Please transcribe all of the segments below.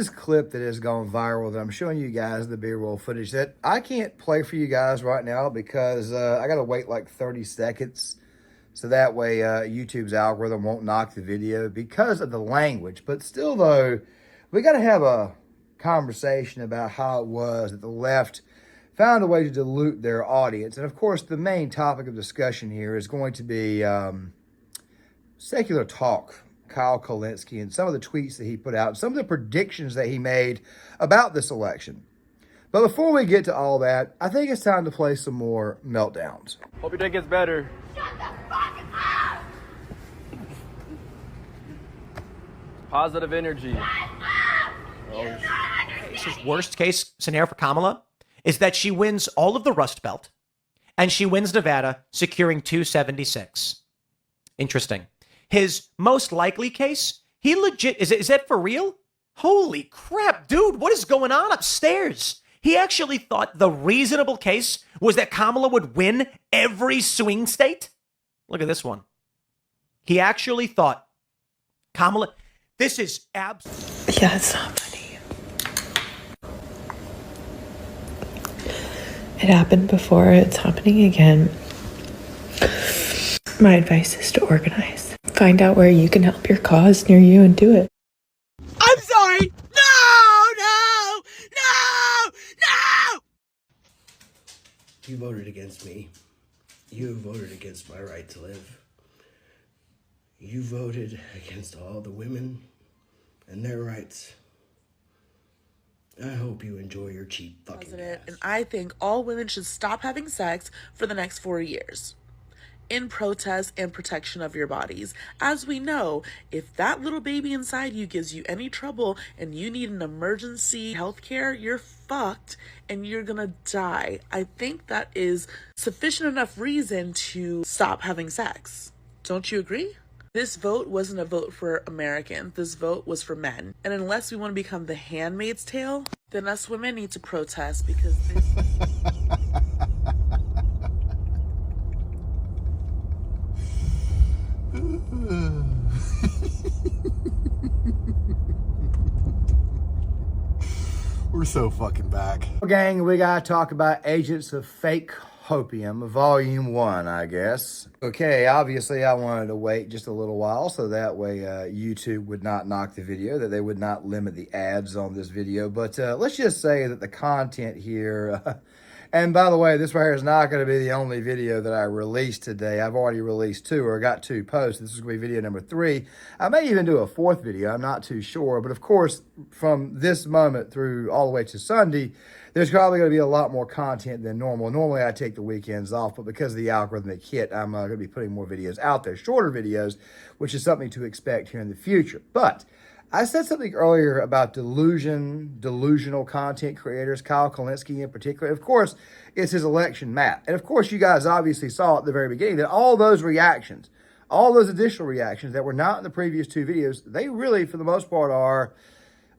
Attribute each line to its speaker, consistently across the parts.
Speaker 1: this clip that has gone viral that I'm showing you guys, the B-roll footage that I can't play for you guys right now because I got to wait like 30 seconds. So that way YouTube's algorithm won't knock the video because of the language. But still, though, we got to have a conversation about how it was that the left found a way to dilute their audience. And, of course, the main topic of discussion here is going to be secular talk. Kyle Kulinsk and some of the tweets that he put out, some of the predictions that he made about this election. But before we get to all that, I think it's time to play some more meltdowns.
Speaker 2: Hope your day gets better.
Speaker 3: Shut the fuck up!
Speaker 2: Positive energy.
Speaker 4: His worst case scenario for Kamala is that she wins all of the Rust Belt and she wins Nevada, securing 276. Interesting. His most likely case, he legit, is that for real? Holy crap, dude, what is going on upstairs? He actually thought the reasonable case was that Kamala would win every swing state? Look at this one. He actually thought Kamala, this is absolutely...
Speaker 5: Yeah, it's not funny. It happened before, it's happening again. My advice is to organize. Find out where you can help your cause near you and do it.
Speaker 6: I'm sorry! No!
Speaker 7: You voted against me. You voted against my right to live. You voted against all the women and their rights. I hope you enjoy your cheap fucking gas.
Speaker 6: And I think all women should stop having sex for the next 4 years. In protest and protection of your bodies. As we know, if that little baby inside you gives you any trouble and you need an emergency healthcare, you're fucked and you're gonna die. I think that is sufficient enough reason to stop having sex. Don't you agree? This vote wasn't a vote for Americans. This vote was for men. And unless we want to become the Handmaid's Tale, then us women need to protest because this...
Speaker 1: We're so fucking back. Gang, we gotta talk about Agents of Fake Hopium, Volume 1, I guess. Okay, obviously I wanted to wait just a little while so that way YouTube would not knock the video, that they would not limit the ads on this video. But let's just say that the content here... And by the way, this right here is not going to be the only video that I released today. I've already released 2 or got 2 posts. This is going to be video number 3. I may even do a 4th video. I'm not too sure. But of course, from this moment through all the way to Sunday, there's probably going to be a lot more content than normal. Normally, I take the weekends off, but because of the algorithmic hit, I'm going to be putting more videos out there, shorter videos, which is something to expect here in the future. But I said something earlier about delusional content creators, Kyle Kulinsk in particular. Of course, it's his election map. And of course, you guys obviously saw at the very beginning that all those reactions, all those additional reactions that were not in the previous 2 videos, they really, for the most part, are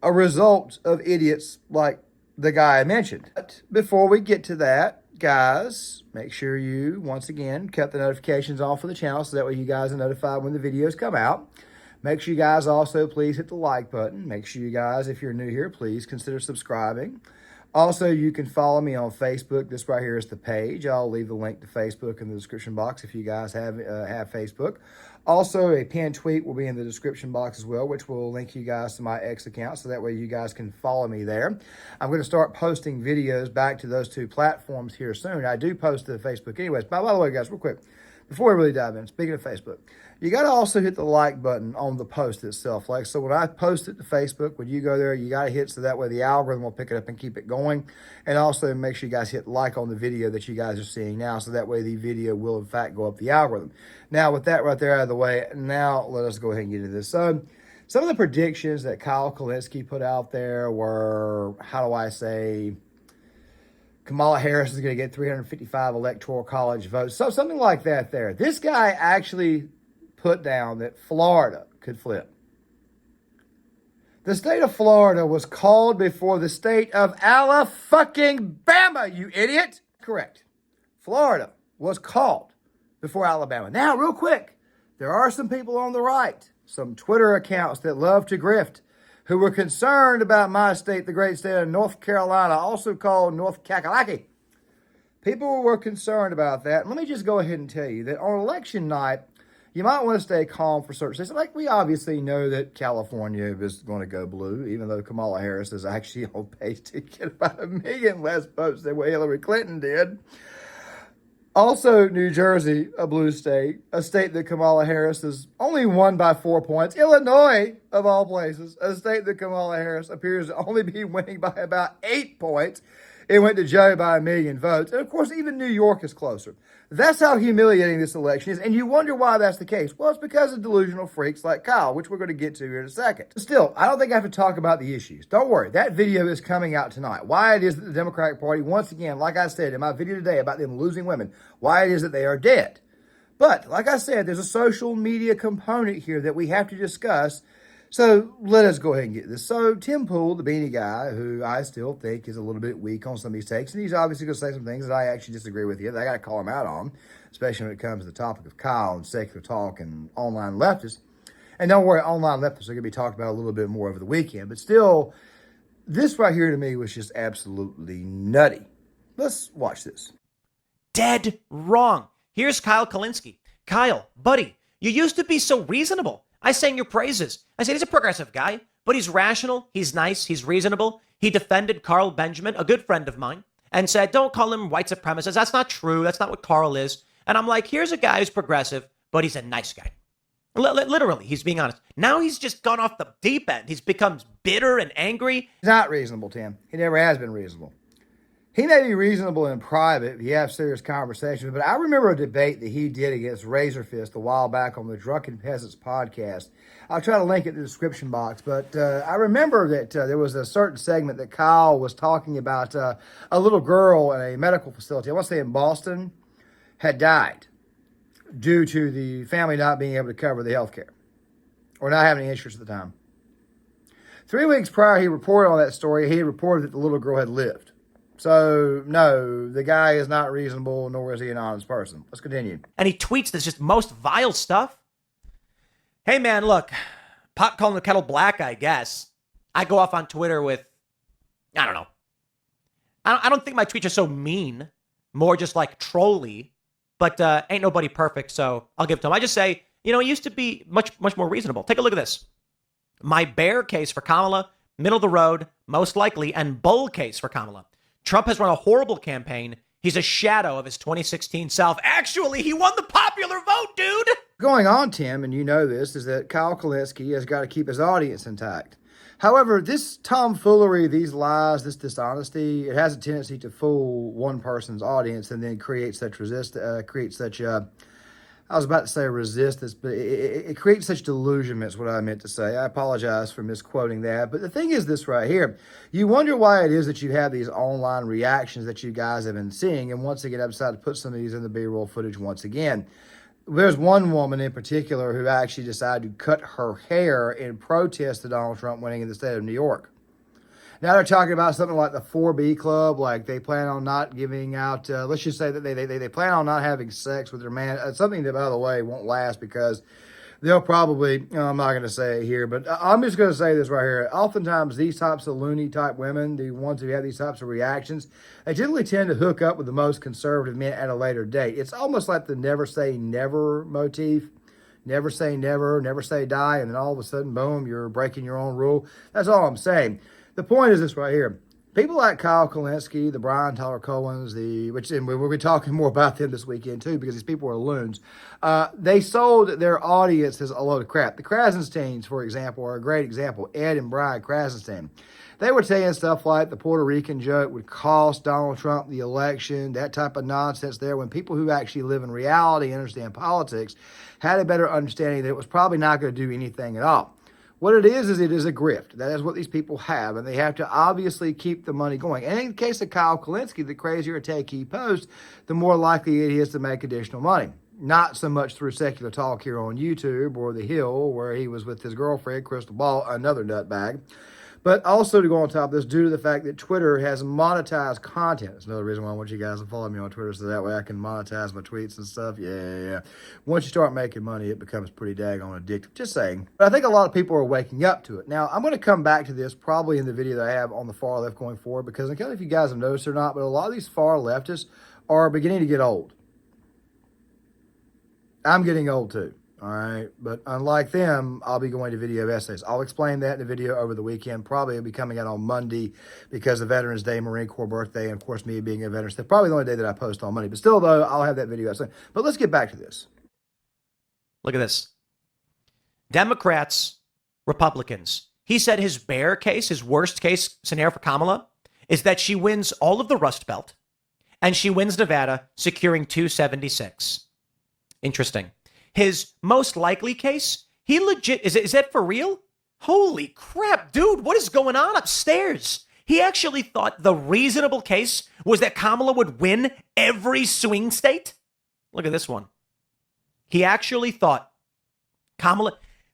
Speaker 1: a result of idiots like the guy I mentioned. But before we get to that, guys, make sure you, once again, cut the notifications off for the channel so that way you guys are notified when the videos come out. Make sure you guys also please hit the like button. Make sure you guys, if you're new here, please consider subscribing. Also, you can follow me on Facebook. This right here is the page. I'll leave the link to Facebook in the description box if you guys have Facebook. Also, a pinned tweet will be in the description box as well, which will link you guys to my X account, so that way you guys can follow me there. I'm going to start posting videos back to those 2 platforms here soon. I do post to Facebook anyways. By the way, guys, real quick, before we really dive in, speaking of Facebook, you got to also hit the like button on the post itself. Like, so when I post it to Facebook, when you go there, you got to hit so that way the algorithm will pick it up and keep it going. And also make sure you guys hit like on the video that you guys are seeing now, so that way the video will in fact go up the algorithm. Now, with that right there out of the way, now let us go ahead and get into this. So, some of the predictions that Kyle Kulinsk put out there were, how do I say, Kamala Harris is going to get 355 electoral college votes. So something like that there. This guy actually put down that Florida could flip. The state of Florida was called before the state of Alabama, you idiot. Correct. Florida was called before Alabama. Now, real quick, there are some people on the right, some Twitter accounts that love to grift, who were concerned about my state, the great state of North Carolina, also called North Kakalaki. People were concerned about that. And let me just go ahead and tell you that on election night, you might want to stay calm for certain states. Like, we obviously know that California is going to go blue, even though Kamala Harris is actually on pace to get about 1 million less votes than what Hillary Clinton did. Also, New Jersey, a blue state, a state that Kamala Harris has only won by 4 points. Illinois, of all places, a state that Kamala Harris appears to only be winning by about 8 points. It went to Joe by 1 million votes. And of course, even New York is closer. That's how humiliating this election is. And you wonder why that's the case. Well, it's because of delusional freaks like Kyle, which we're going to get to here in a second. Still, I don't think I have to talk about the issues. Don't worry. That video is coming out tonight. Why it is that the Democratic Party, once again, like I said in my video today about them losing women, why it is that they are dead. But like I said, there's a social media component here that we have to discuss. So let us go ahead and get this. So Tim Pool, the beanie guy, who I still think is a little bit weak on some of these takes, and he's obviously going to say some things that I actually disagree with you, that I got to call him out on, especially when it comes to the topic of Kyle and secular talk and online leftists. And don't worry, online leftists are going to be talked about a little bit more over the weekend. But still, this right here to me was just absolutely nutty. Let's watch this.
Speaker 4: Dead wrong. Here's Kyle Kulinsk. Kyle, buddy, you used to be so reasonable. I sang your praises. I said he's a progressive guy, but he's rational, he's nice, he's reasonable. He defended Carl Benjamin, a good friend of mine, and said, don't call him white supremacist. That's not true. That's not what Carl is. And I'm like, here's a guy who's progressive, but he's a nice guy. Literally, he's being honest. Now he's just gone off the deep end. He's become bitter and angry.
Speaker 1: He's not reasonable, Tim. He never has been reasonable. He may be reasonable in private if you have serious conversations, but I remember a debate that he did against Razorfist a while back on the Drunken Peasants podcast. I'll try to link it in the description box, but I remember that there was a certain segment that Kyle was talking about a little girl in a medical facility, I want to say in Boston, had died due to the family not being able to cover the health care or not having any insurance at the time. 3 weeks prior, he reported on that story. He had reported that the little girl had lived. So, no, the guy is not reasonable, nor is he an honest person. Let's continue.
Speaker 4: And he tweets this just most vile stuff. Hey, man, look, pot calling the kettle black, I guess. I go off on Twitter with, I don't know. I don't think my tweets are so mean, more just like trolly, but ain't nobody perfect, so I'll give it to him. I just say, you know, it used to be much more reasonable. Take a look at this. My bear case for Kamala, middle of the road, most likely, and bull case for Kamala. Trump has run a horrible campaign. He's a shadow of his 2016 self. Actually, he won the popular vote, dude.
Speaker 1: Going on, Tim, and you know this, is that Kyle Kulinsk has got to keep his audience intact. However, this tomfoolery, these lies, this dishonesty, it has a tendency to fool one person's audience and then create such I was about to say resistance, but it creates such delusionment is what I meant to say. I apologize for misquoting that. But the thing is this right here. You wonder why it is that you have these online reactions that you guys have been seeing. And once again, I've decided to put some of these in the B-roll footage once again. There's one woman in particular who actually decided to cut her hair in protest to Donald Trump winning in the state of New York. Now they're talking about something like the 4B club, like they plan on not giving out, let's just say that they plan on not having sex with their man, something that, by the way, won't last because they'll probably, I'm not going to say it here, but I'm just going to say this right here. Oftentimes these types of loony type women, the ones who have these types of reactions, they generally tend to hook up with the most conservative men at a later date. It's almost like the never say never motif. Never say never, never say die, and then all of a sudden, boom, you're breaking your own rule. That's all I'm saying. The point is this right here. People like Kyle Kulinsk, the Brian Tyler Cohens, and we'll be talking more about them this weekend too because these people are loons. They sold their audiences a load of crap. The Krasensteins, for example, are a great example. Ed and Brian Krasenstein. They were saying stuff like the Puerto Rican joke would cost Donald Trump the election, that type of nonsense there, when people who actually live in reality and understand politics had a better understanding that it was probably not going to do anything at all. What it is it is a grift. That is what these people have, and they have to obviously keep the money going. And in the case of Kyle Kulinsk, the crazier a take he posts, the more likely it is to make additional money. Not so much through secular talk here on YouTube or The Hill, where he was with his girlfriend, Crystal Ball, another nutbag, But also to go on top of this, due to the fact that Twitter has monetized content. That's another reason why I want you guys to follow me on Twitter, so that way I can monetize my tweets and stuff. Yeah. Once you start making money, it becomes pretty daggone addictive. Just saying. But I think a lot of people are waking up to it. Now, I'm going to come back to this probably in the video that I have on the far left going forward, because I don't know if you guys have noticed or not, but a lot of these far leftists are beginning to get old. I'm getting old too. All right. But unlike them, I'll be going to video essays. I'll explain that in a video over the weekend. Probably it'll be coming out on Monday because of Veterans Day, Marine Corps birthday, and of course, me being a veteran. That's probably the only day that I post on Monday. But still, though, I'll have that video essay. But let's get back to this.
Speaker 4: Look at this. Democrats, Republicans. He said his bear case, his worst case scenario for Kamala, is that she wins all of the Rust Belt and she wins Nevada, securing 276. Interesting. His most likely case, he legit, is that for real? Holy crap, dude, what is going on upstairs? He actually thought the reasonable case was that Kamala would win every swing state. Look at this one. He actually thought Kamala,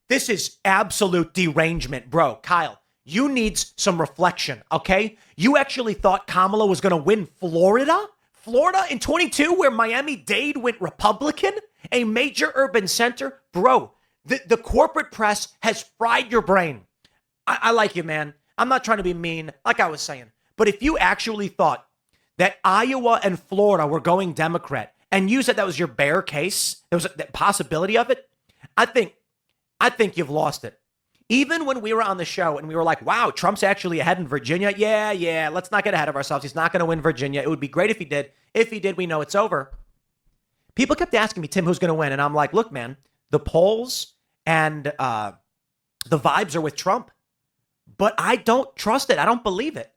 Speaker 4: this is absolute derangement, bro. Kyle, you need some reflection, okay? You actually thought Kamala was going to win Florida? Florida in 22, where Miami-Dade went Republican? A major urban center? Bro, the corporate press has fried your brain. I like you, man. I'm not trying to be mean, like I was saying. But if you actually thought that Iowa and Florida were going Democrat, and you said that was your bear case, there was a possibility of it, I think you've lost it. Even when we were on the show and we were like, wow, Trump's actually ahead in Virginia. Yeah, let's not get ahead of ourselves. He's not going to win Virginia. It would be great if he did. If he did, we know it's over. People kept asking me, Tim, who's going to win? And I'm like, look, man, the polls and the vibes are with Trump. But I don't trust it. I don't believe it.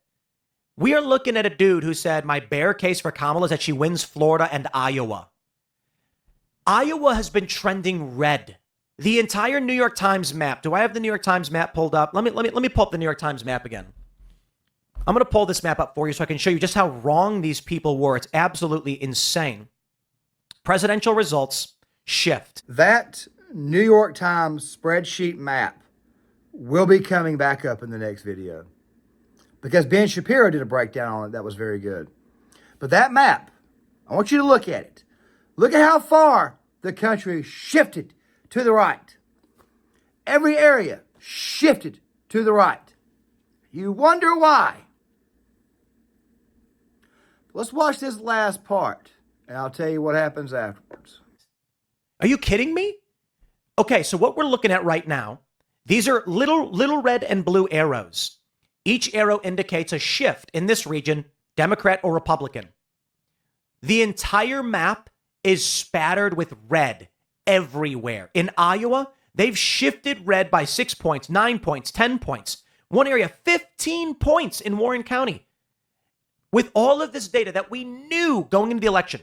Speaker 4: We are looking at a dude who said my bear case for Kamala is that she wins Florida and Iowa. Iowa has been trending red. The entire New York Times map. Do I have the New York Times map pulled up? Let me pull up the New York Times map again. I'm going to pull this map up for you so I can show you just how wrong these people were. It's absolutely insane. Presidential results shift.
Speaker 1: That New York Times spreadsheet map will be coming back up in the next video, because Ben Shapiro did a breakdown on it that was very good. But that map, I want you to look at it. Look at how far the country shifted to the right. Every area shifted to the right. You wonder why. Let's watch this last part, and I'll tell you what happens afterwards.
Speaker 4: Are you kidding me? Okay, so what we're looking at right now, these are little red and blue arrows. Each arrow indicates a shift in this region, Democrat or Republican. The entire map is spattered with red everywhere. In Iowa, they've shifted red by 6 points, 9 points, 10 points. One area, 15 points in Warren County. With all of this data that we knew going into the election,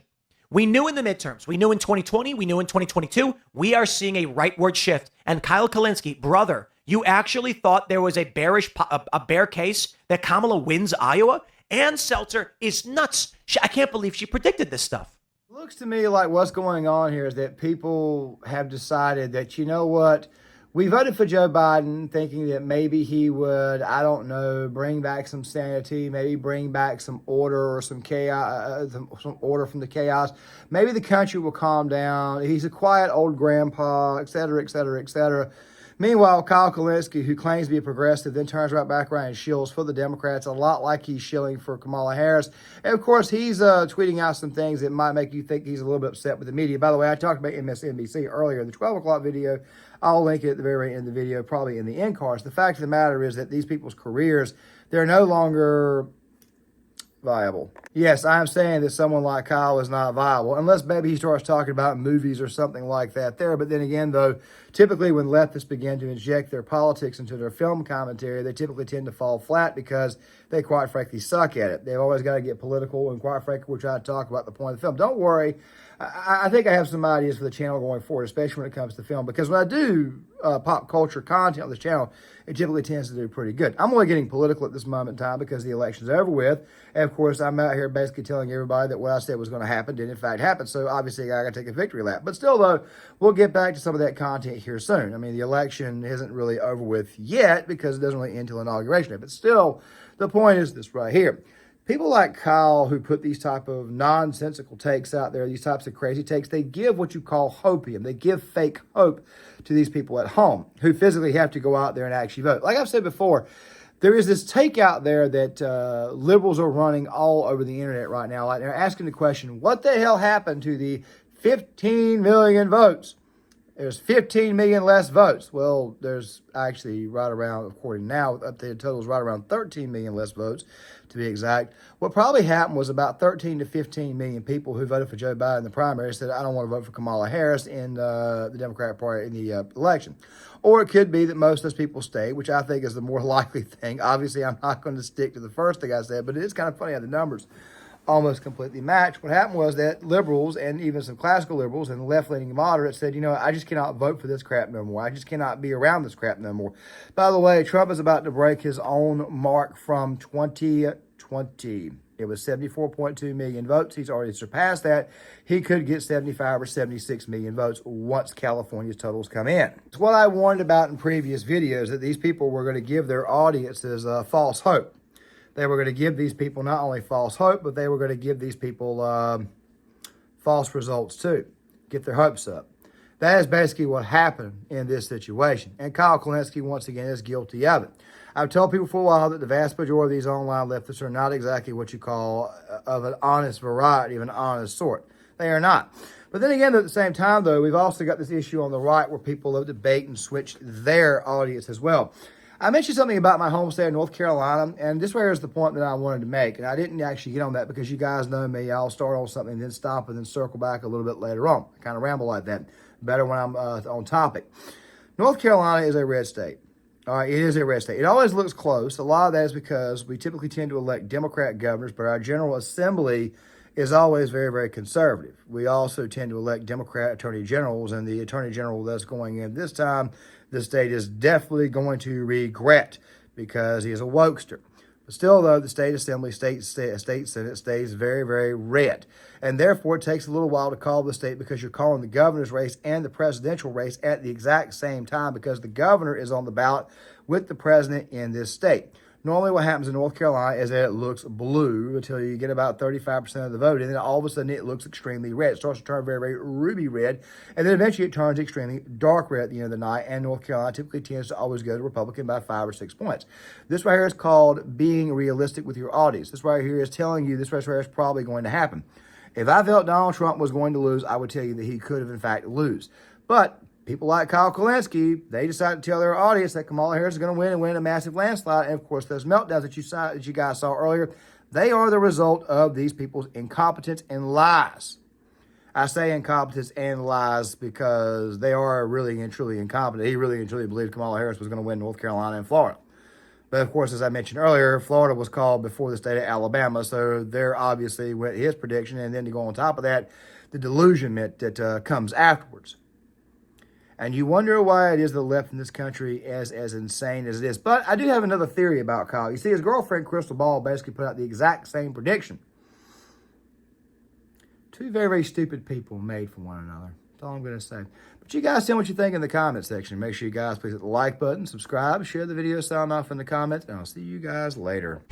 Speaker 4: we knew in the midterms, we knew in 2020, we knew in 2022, we are seeing a rightward shift. And Kyle Kulinsk, brother, you actually thought there was a bear case that Kamala wins Iowa? Ann Seltzer is nuts. I can't believe she predicted this stuff.
Speaker 1: Looks to me like what's going on here is that people have decided that, you know what, we voted for Joe Biden thinking that maybe he would, I don't know, bring back some sanity, maybe bring back some order or some chaos, some order from the chaos. Maybe the country will calm down. He's a quiet old grandpa, et cetera, et cetera, et cetera. Meanwhile, Kyle Kulinsk, who claims to be a progressive, then turns right back around and shills for the Democrats, a lot like he's shilling for Kamala Harris. And, of course, he's tweeting out some things that might make you think he's a little bit upset with the media. By the way, I talked about MSNBC earlier in the 12 o'clock video. I'll link it at the very end of the video, probably in the end cards. The fact of the matter is that these people's careers, they're no longer viable. Yes, I'm saying that someone like Kyle is not viable, unless maybe he starts talking about movies or something like that there. But then again, though, typically when leftists begin to inject their politics into their film commentary, they typically tend to fall flat because they, quite frankly, suck at it. They've always got to get political, and quite frankly, we're trying to talk about the point of the film. Don't worry, I think I have some ideas for the channel going forward, especially when it comes to film, because when I do pop culture content on this channel, it typically tends to do pretty good. I'm only getting political at this moment in time because the election's over with. And of course, I'm out here basically telling everybody that what I said was going to happen did in fact happen. So obviously I got to take a victory lap. But still though, we'll get back to some of that content here soon. I mean, the election isn't really over with yet because it doesn't really end until inauguration day. But still, the point is this right here. People like Kyle who put these type of nonsensical takes out there, these types of crazy takes, they give what you call hopium. They give fake hope to these people at home who physically have to go out there and actually vote. Like I've said before, there is this take out there that liberals are running all over the internet right now. Like they're asking the question, what the hell happened to the 15 million votes? There's 15 million less votes. Well, there's actually right around, according now, updated totals right around 13 million less votes, to be exact. What probably happened was about 13 to 15 million people who voted for Joe Biden in the primary said, I don't want to vote for Kamala Harris in the Democratic Party in the election. Or it could be that most of those people stayed, which I think is the more likely thing. Obviously, I'm not going to stick to the first thing I said, but it is kind of funny how the numbers almost completely matched. What happened was that liberals and even some classical liberals and left-leaning moderates said, you know, I just cannot vote for this crap no more. I just cannot be around this crap no more. By the way, Trump is about to break his own mark from 2020. It was 74.2 million votes. He's already surpassed that. He could get 75 or 76 million votes once California's totals come in. It's what I warned about in previous videos, that these people were going to give their audiences false hope. They were going to give these people not only false hope, but they were going to give these people false results too. Get their hopes up. That is basically what happened in this situation. And Kyle Kulinsk, once again, is guilty of it. I've told people for a while that the vast majority of these online leftists are not exactly what you call of an honest variety, of an honest sort. They are not. But then again, at the same time, though, we've also got this issue on the right where people love to bait and switch their audience as well. I mentioned something about my home state of North Carolina, and this way is the point that I wanted to make. And I didn't actually get on that because you guys know me. I'll start on something, then stop, and then circle back a little bit later on. I kind of ramble like that. Better when I'm on topic. North Carolina is a red state. All right, it is a red state. It always looks close. A lot of that is because we typically tend to elect Democrat governors, but our General Assembly is always very, very conservative. We also tend to elect Democrat attorney generals, and the attorney general that's going in this time, the state is definitely going to regret because he is a wokester. But still, though, the state assembly, state senate stays very, very red. And therefore, it takes a little while to call the state because you're calling the governor's race and the presidential race at the exact same time because the governor is on the ballot with the president in this state. Normally what happens in North Carolina is that it looks blue until you get about 35% of the vote, and then all of a sudden it looks extremely red. It starts to turn very, very ruby red, and then eventually it turns extremely dark red at the end of the night, and North Carolina typically tends to always go to Republican by 5 or 6 points. This right here is called being realistic with your audience. This right here is telling you this right here is probably going to happen. If I felt Donald Trump was going to lose, I would tell you that he could have in fact lose. But people like Kyle Kulinsk, they decided to tell their audience that Kamala Harris is going to win and win a massive landslide. And of course, those meltdowns that you guys saw earlier, they are the result of these people's incompetence and lies. I say incompetence and lies because they are really and truly incompetent. He really and truly believed Kamala Harris was going to win North Carolina and Florida. But of course, as I mentioned earlier, Florida was called before the state of Alabama. So there obviously went his prediction. And then to go on top of that, the delusion that comes afterwards. And you wonder why it is the left in this country is as insane as it is. But I do have another theory about Kyle. You see, his girlfriend, Crystal Ball, basically put out the exact same prediction. Two very, very stupid people made for one another. That's all I'm going to say. But you guys tell me what you think in the comment section. Make sure you guys please hit the like button, subscribe, share the video, sound off in the comments, and I'll see you guys later.